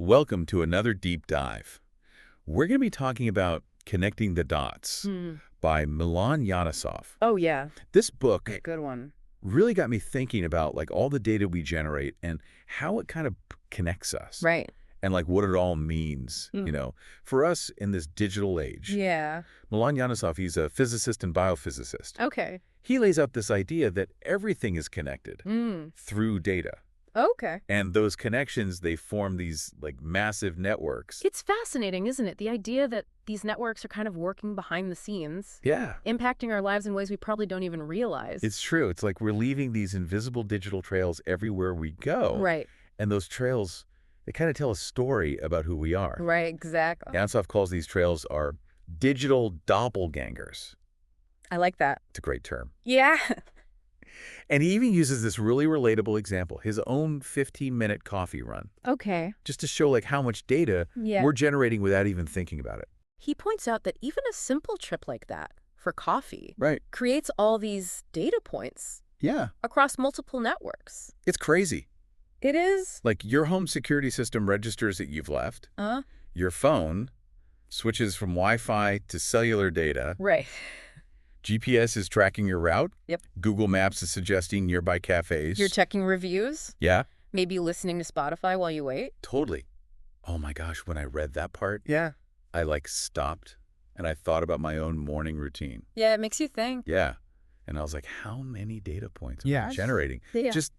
Welcome to another deep dive. We're going to be talking about Connecting the Dots by Milan Yanisov. Oh, yeah. This book Good one. really got me thinking about all the data we generate and how it kind of connects us. Right. And what it all means, for us in this digital age. Yeah. Milan Yanisov, he's a physicist and biophysicist. Okay. He lays out this idea that everything is connected through data. Okay. And those connections, they form these massive networks. It's fascinating, isn't it? The idea that these networks are kind of working behind the scenes. Yeah. Impacting our lives in ways we probably don't even realize. It's true. It's like we're leaving these invisible digital trails everywhere we go. Right. And those trails, they kind of tell a story about who we are. Right, exactly. Yanisov calls these trails our digital doppelgangers. I like that. It's a great term. Yeah. And he even uses this really relatable example, his own 15-minute coffee run, Okay. just to show how much data we're generating without even thinking about it. He points out that even a simple trip like that for coffee Right. creates all these data points Yeah. across multiple networks. It's crazy. It is. Your home security system registers that you've left. Your phone switches from Wi-Fi to cellular data. Right. GPS is tracking your route. Yep. Google Maps is suggesting nearby cafes. You're checking reviews. Yeah. Maybe listening to Spotify while you wait. Totally. Oh my gosh, when I read that part, Yeah. I stopped and I thought about my own morning routine. Yeah, it makes you think. Yeah. And I was like, how many data points am I Yes. generating? Yeah. Just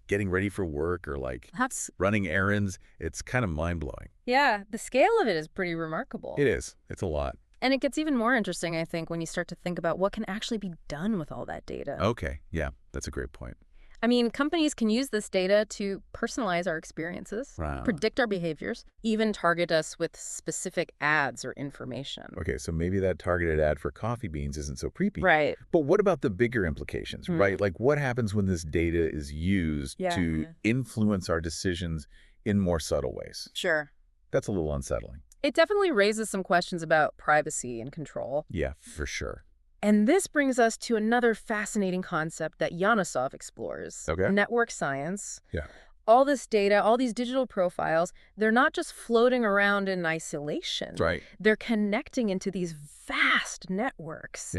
getting ready for work or That's, running errands. It's kind of mind-blowing. yeah, the scale of it is pretty remarkable. It is. It's a lot. And it gets even more interesting, I think, when you start to think about what can actually be done with all that data. Okay. Yeah, that's a great point. I mean, companies can use this data to personalize our experiences, Wow. predict our behaviors, even target us with specific ads or information. Okay, so maybe that targeted ad for coffee beans isn't so creepy. Right. But what about the bigger implications, right? What happens when this data is used Yeah. to influence our decisions in more subtle ways? Sure. That's a little unsettling. It definitely raises some questions about privacy and control. Yeah, for sure. And this brings us to another fascinating concept that Yanisov explores. Okay. Network science. Yeah. All this data, all these digital profiles, they're not just floating around in isolation. That's right. They're connecting into these vast networks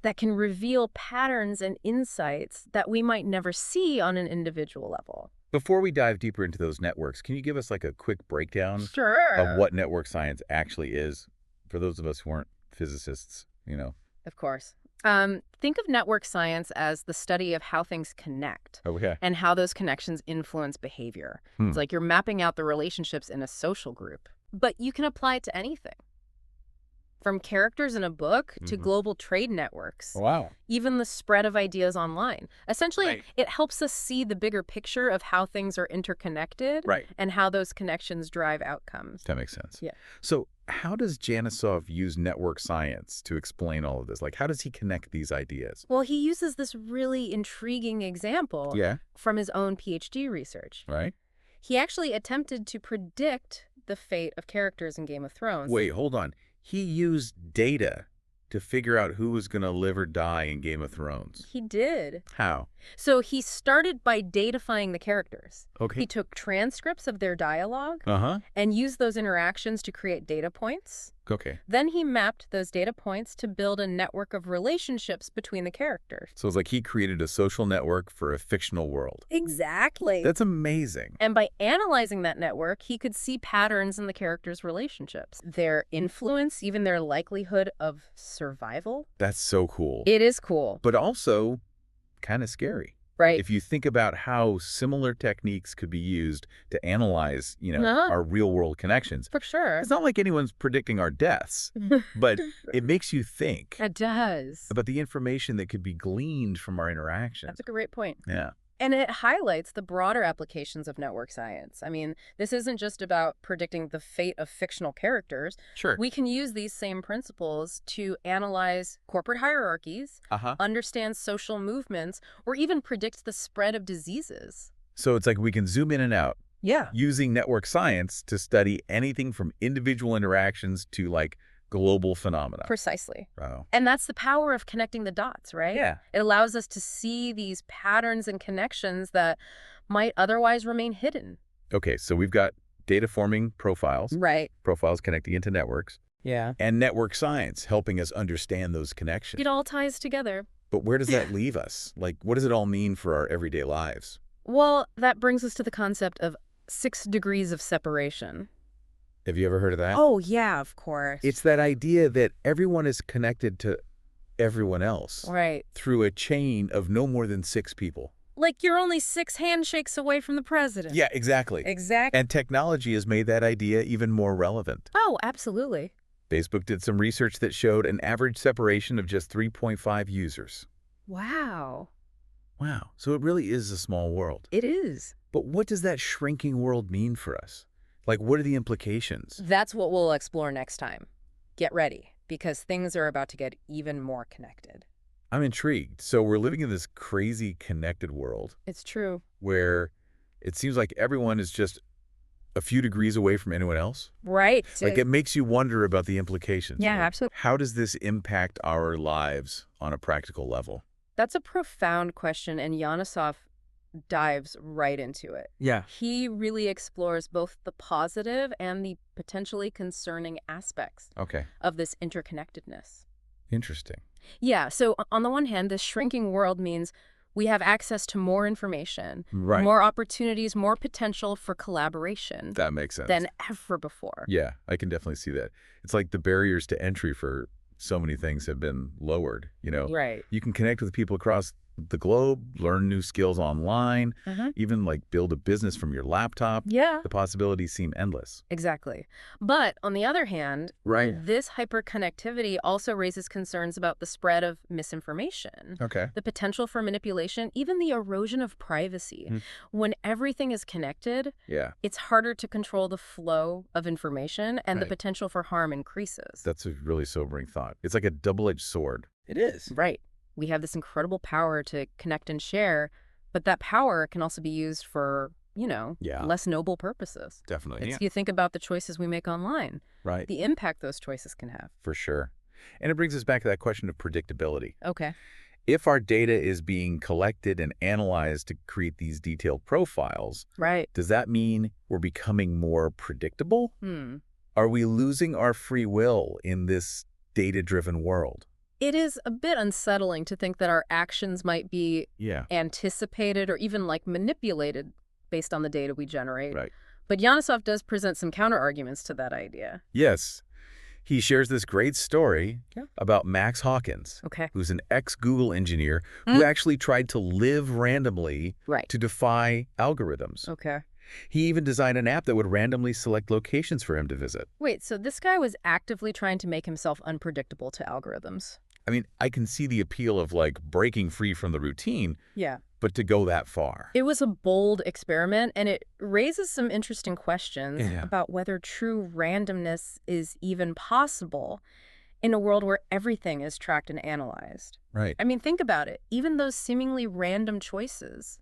that can reveal patterns and insights that we might never see on an individual level. Before we dive deeper into those networks, can you give us a quick breakdown Sure. of what network science actually is for those of us who aren't physicists, Of course. Think of network science as the study of how things connect Okay. and how those connections influence behavior. It's like you're mapping out the relationships in a social group. But you can apply it to anything. From characters in a book to global trade networks, Wow. even the spread of ideas online. Essentially, Right. it helps us see the bigger picture of how things are interconnected Right. and how those connections drive outcomes. That makes sense. Yeah. So how does Yanisov use network science to explain all of this? How does he connect these ideas? Well, he uses this really intriguing example from his own PhD research. Right? He actually attempted to predict the fate of characters in Game of Thrones. Wait, hold on. He used data to figure out who was going to live or die in Game of Thrones. He did. How? So he started by datafying the characters. Okay. He took transcripts of their dialogue Uh-huh. and used those interactions to create data points. Okay. Then he mapped those data points to build a network of relationships between the characters. So it's he created a social network for a fictional world. Exactly. That's amazing. And by analyzing that network, he could see patterns in the characters' relationships, their influence, even their likelihood of survival. That's so cool. It is cool. But also kind of scary. Right. If you think about how similar techniques could be used to analyze, our real-world connections, For sure. it's not like anyone's predicting our deaths, but it makes you think It does. about the information that could be gleaned from our interactions. That's a great point. Yeah. And it highlights the broader applications of network science. I mean, this isn't just about predicting the fate of fictional characters. Sure. We can use these same principles to analyze corporate hierarchies, understand social movements, or even predict the spread of diseases. So it's we can zoom in and out. Yeah. Using network science to study anything from individual interactions to global phenomena. Precisely. Wow. And that's the power of connecting the dots, right? Yeah. It allows us to see these patterns and connections that might otherwise remain hidden. Okay, so we've got data forming profiles. Right. Profiles connecting into networks. Yeah. And network science helping us understand those connections. It all ties together. But where does that leave us? Like, what does it all mean for our everyday lives? Well, that brings us to the concept of 6 degrees of separation. Have you ever heard of that? Oh, yeah, of course. It's that idea that everyone is connected to everyone else. Right. Through a chain of no more than 6 people. Like you're only 6 handshakes away from the president. Yeah, exactly. Exactly. And technology has made that idea even more relevant. Oh, absolutely. Facebook did some research that showed an average separation of just 3.5 users. Wow. Wow. So it really is a small world. It is. But what does that shrinking world mean for us? Like, what are the implications? That's what we'll explore next time. Get ready, because things are about to get even more connected. I'm intrigued. So we're living in this crazy connected world. It's true. Where it seems like everyone is just a few degrees away from anyone else. Right. Like, it makes you wonder about the implications. Yeah, right? absolutely. How does this impact our lives on a practical level? That's a profound question, and Yanisov dives right into it. Yeah. He really explores both the positive and the potentially concerning aspects of this interconnectedness. Interesting. Yeah, so on the one hand, this shrinking world means we have access to more information, Right. more opportunities, more potential for collaboration That makes sense. than ever before. Yeah, I can definitely see that. It's like the barriers to entry for so many things have been lowered, you know? Right. You can connect with people across the globe, learn new skills online, even like build a business from your laptop. Yeah. The possibilities seem endless. Exactly. But on the other hand, Right. this hyperconnectivity also raises concerns about the spread of misinformation, Okay. the potential for manipulation, even the erosion of privacy. When everything is connected, Yeah. it's harder to control the flow of information, and the Right. potential for harm increases. That's a really sobering thought. It's like a double-edged sword. It is. Right. We have this incredible power to connect and share, but that power can also be used for, Yeah. less noble purposes. Definitely. You think about the choices we make online, Right. the impact those choices can have. For sure. And it brings us back to that question of predictability. Okay. If our data is being collected and analyzed to create these detailed profiles, Right. does that mean we're becoming more predictable? Are we losing our free will in this data-driven world? It is a bit unsettling to think that our actions might be Yeah. anticipated or even manipulated based on the data we generate. Right. But Yanisov does present some counter-arguments to that idea. Yes. He shares this great story about Max Hawkins, who's an ex-Google engineer who actually tried to live randomly to defy algorithms. Okay. He even designed an app that would randomly select locations for him to visit. Wait, so this guy was actively trying to make himself unpredictable to algorithms? I mean, I can see the appeal of, breaking free from the routine, Yeah. but to go that far. It was a bold experiment, and it raises some interesting questions about whether true randomness is even possible in a world where everything is tracked and analyzed. Right. I mean, think about it. Even those seemingly random choices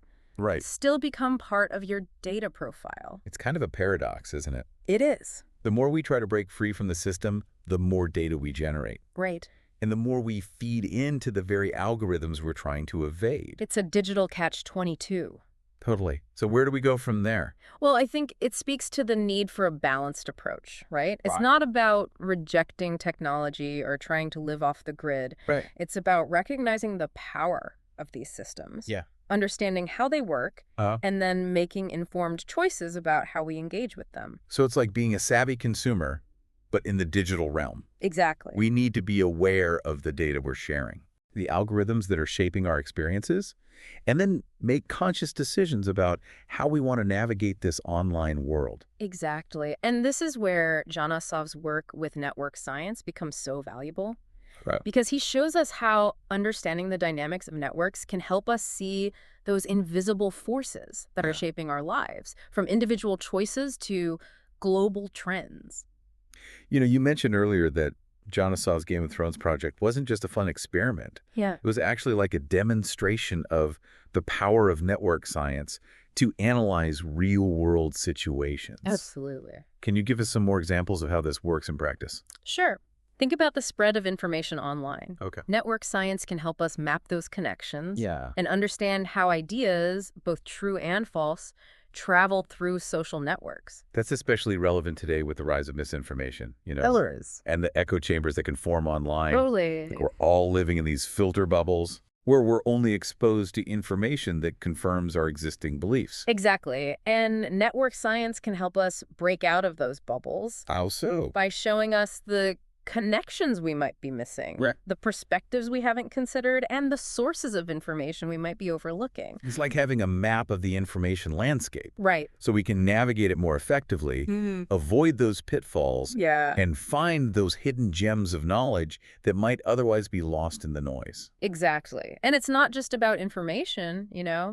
still become part of your data profile. It's kind of a paradox, isn't it? It is. The more we try to break free from the system, the more data we generate. Right. And the more we feed into the very algorithms we're trying to evade. It's a digital catch-22. Totally. So where do we go from there? Well, I think it speaks to the need for a balanced approach, right? It's not about rejecting technology or trying to live off the grid. Right. It's about recognizing the power of these systems. Yeah. Understanding how they work, and then making informed choices about how we engage with them. So it's like being a savvy consumer, but in the digital realm. Exactly. We need to be aware of the data we're sharing, the algorithms that are shaping our experiences, and then make conscious decisions about how we want to navigate this online world. Exactly. And this is where Janisov's work with network science becomes so valuable. Right. Because he shows us how understanding the dynamics of networks can help us see those invisible forces that are shaping our lives, from individual choices to global trends. You mentioned earlier that Janisov's Game of Thrones project wasn't just a fun experiment. Yeah. It was actually like a demonstration of the power of network science to analyze real-world situations. Absolutely. Can you give us some more examples of how this works in practice? Sure. Think about the spread of information online. Okay. Network science can help us map those connections Yeah. and understand how ideas, both true and false, travel through social networks. That's especially relevant today with the rise of misinformation, Pillars. and the echo chambers that can form online. Totally. Like we're all living in these filter bubbles where we're only exposed to information that confirms our existing beliefs. Exactly. And network science can help us break out of those bubbles. How so? By showing us the connections we might be missing, Right. the perspectives we haven't considered, and the sources of information we might be overlooking. It's like having a map of the information landscape. Right. So we can navigate it more effectively, avoid those pitfalls, and find those hidden gems of knowledge that might otherwise be lost in the noise. Exactly. And it's not just about information,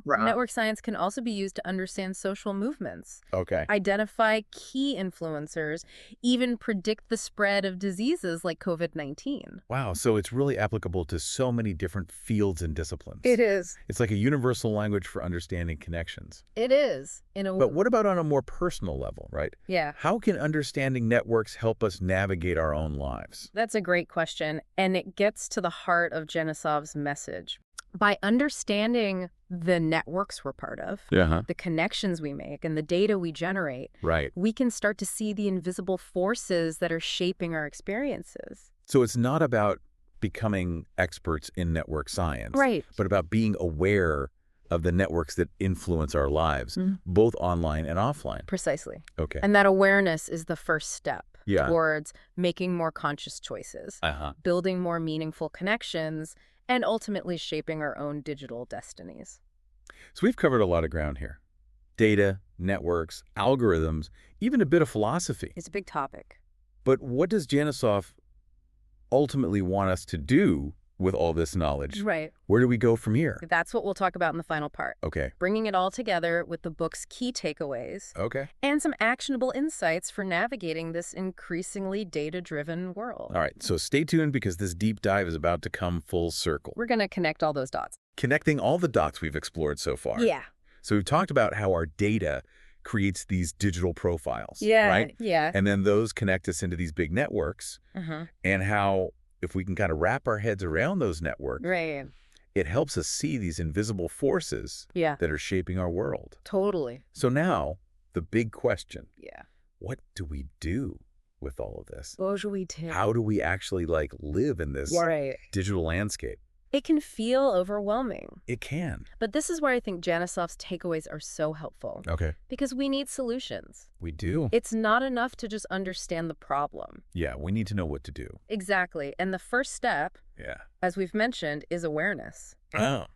Right. Network science can also be used to understand social movements, Okay. identify key influencers, even predict the spread of diseases like COVID-19. Wow, so it's really applicable to so many different fields and disciplines. It is. It's like a universal language for understanding connections. It is. But what about on a more personal level, right? Yeah. How can understanding networks help us navigate our own lives? That's a great question, and it gets to the heart of 𝐂𝐨𝐧𝐬𝐬's message. By understanding the networks we're part of, the connections we make, and the data we generate, we can start to see the invisible forces that are shaping our experiences. So it's not about becoming experts in network science, but about being aware of the networks that influence our lives, both online and offline. Precisely. Okay. And that awareness is the first step towards making more conscious choices, building more meaningful connections, and ultimately shaping our own digital destinies. So we've covered a lot of ground here. Data, networks, algorithms, even a bit of philosophy. It's a big topic. But what does 𝐂𝐨𝐧𝐬𝐬 ultimately want us to do with all this knowledge? Right. Where do we go from here? That's what we'll talk about in the final part. Okay. Bringing it all together with the book's key takeaways. Okay. And some actionable insights for navigating this increasingly data-driven world. All right, so stay tuned because this deep dive is about to come full circle. We're going to connect all those dots. Connecting all the dots we've explored so far. Yeah. So we've talked about how our data creates these digital profiles, right? Yeah. And then those connect us into these big networks, and how if we can kind of wrap our heads around those networks, it helps us see these invisible forces that are shaping our world. Totally. So now, the big question. What do we do with all of this? What should we do? How do we actually live in this digital landscape? It can feel overwhelming. It can. But this is where I think 𝐂𝐨𝐬𝐬's takeaways are so helpful. Okay. Because we need solutions. We do. It's not enough to just understand the problem. Yeah, we need to know what to do. Exactly. And the first step, as we've mentioned, is awareness. Oh.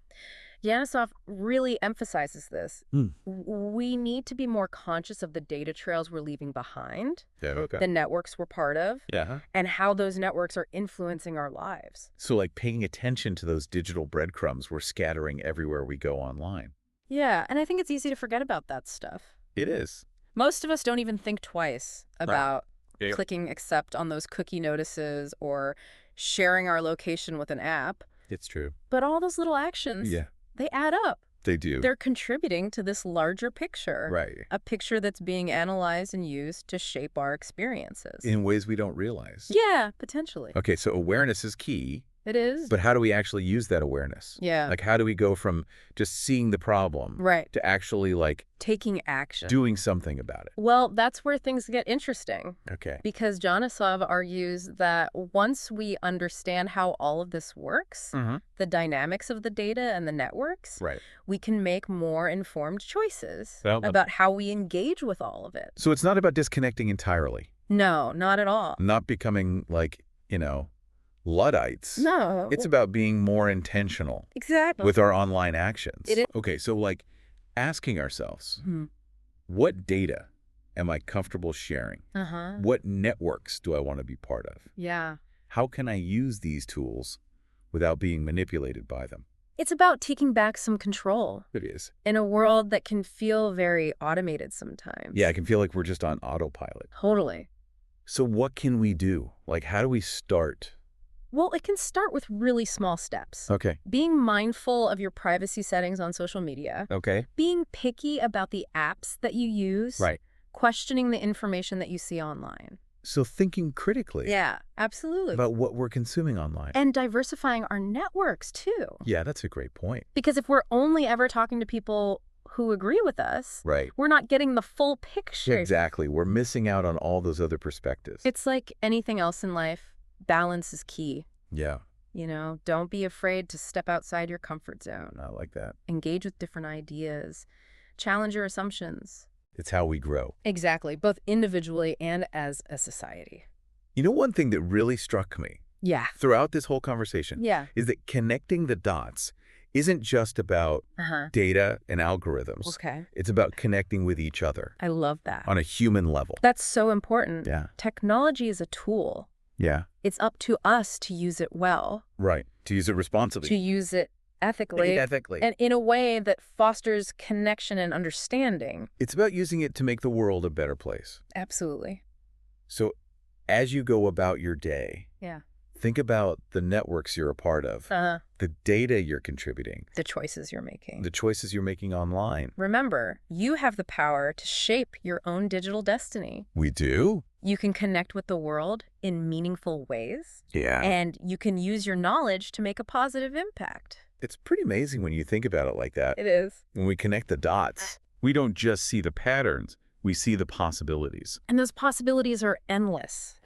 𝐂𝐨𝐬𝐬 really emphasizes this. We need to be more conscious of the data trails we're leaving behind, the networks we're part of, and how those networks are influencing our lives. So paying attention to those digital breadcrumbs we're scattering everywhere we go online. Yeah, and I think it's easy to forget about that stuff. It is. Most of us don't even think twice about clicking accept on those cookie notices or sharing our location with an app. It's true. But all those little actions, they add up. They do. They're contributing to this larger picture. Right. A picture that's being analyzed and used to shape our experiences. In ways we don't realize. Yeah, potentially. Okay, so awareness is key. It is. But how do we actually use that awareness? Yeah. How do we go from just seeing the problem to actually taking action, doing something about it? Well, that's where things get interesting. Okay. Because 𝐂𝐨𝐬𝐬 argues that once we understand how all of this works, the dynamics of the data and the networks, we can make more informed choices about how we engage with all of it. So it's not about disconnecting entirely. No, not at all. Not becoming Luddites. No. It's about being more intentional. Exactly. With our online actions. It is. Okay, so asking ourselves, what data am I comfortable sharing? What networks do I want to be part of? Yeah. How can I use these tools without being manipulated by them? It's about taking back some control. It is. In a world that can feel very automated sometimes. Yeah, it can feel like we're just on autopilot. Totally. So what can we do? How do we start? Well, it can start with really small steps. Okay. Being mindful of your privacy settings on social media. Okay. Being picky about the apps that you use. Right. Questioning the information that you see online. So thinking critically. Yeah, absolutely. About what we're consuming online. And diversifying our networks, too. Yeah, that's a great point. Because if we're only ever talking to people who agree with us, Right. we're not getting the full picture. Exactly. We're missing out on all those other perspectives. It's like anything else in life. Balance is key. Yeah. You know, don't be afraid to step outside your comfort zone. I like that. Engage with different ideas. Challenge your assumptions. It's how we grow. Exactly, both individually and as a society. You know, one thing that really struck me throughout this whole conversation is that connecting the dots isn't just about data and algorithms. Okay. It's about connecting with each other. I love that. On a human level. That's so important. Yeah. Technology is a tool. Yeah. It's up to us to use it well. Right. To use it responsibly. To use it ethically. And in a way that fosters connection and understanding. It's about using it to make the world a better place. Absolutely. So as you go about your day, think about the networks you're a part of, the data you're contributing, the choices you're making, the choices you're making online. Remember, you have the power to shape your own digital destiny. We do? You can connect with the world in meaningful ways. Yeah. And you can use your knowledge to make a positive impact. It's pretty amazing when you think about it like that. It is. When we connect the dots, we don't just see the patterns, we see the possibilities. And those possibilities are endless.